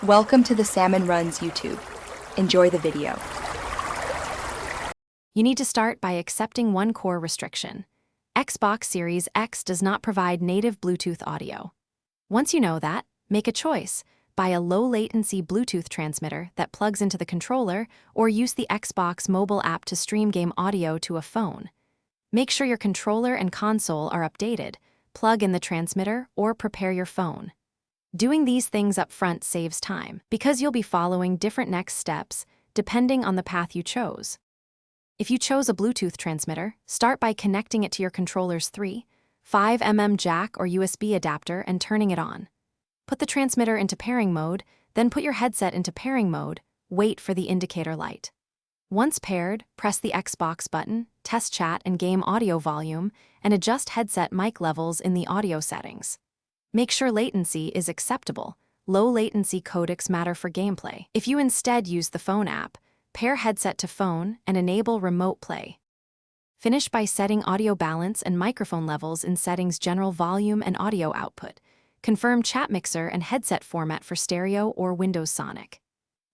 Welcome to the Salmon Runs YouTube. Enjoy the video. You need to start by accepting one core restriction. Xbox Series X does not provide native Bluetooth audio. Once you know that, make a choice. Buy a low-latency Bluetooth transmitter that plugs into the controller, or use the Xbox mobile app to stream game audio to a phone. Make sure your controller and console are updated, plug in the transmitter, or prepare your phone. Doing these things up front saves time, because you'll be following different next steps depending on the path you chose. If you chose a Bluetooth transmitter, start by connecting it to your controller's 3.5mm jack or USB adapter and turning it on. Put the transmitter into pairing mode, then put your headset into pairing mode. Wait for the indicator light. Once paired, press the Xbox button, test chat and game audio volume, and adjust headset mic levels in the audio settings. Make sure latency is acceptable. Low latency codecs matter for gameplay. If you instead use the phone app, pair headset to phone and enable remote play. Finish by setting audio balance and microphone levels in settings general volume and audio output. Confirm chat mixer and headset format for stereo or Windows Sonic.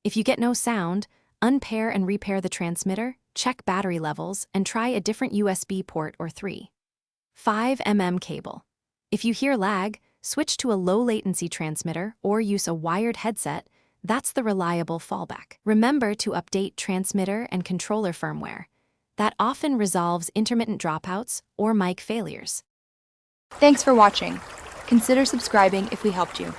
If you get no sound, unpair and repair the transmitter, check battery levels, and try a different USB port or 3.5mm cable. If you hear lag, switch to a low-latency transmitter or use a wired headset. That's the reliable fallback. Remember to update transmitter and controller firmware. That often resolves intermittent dropouts or mic failures. Thanks for watching. Consider subscribing if we helped you.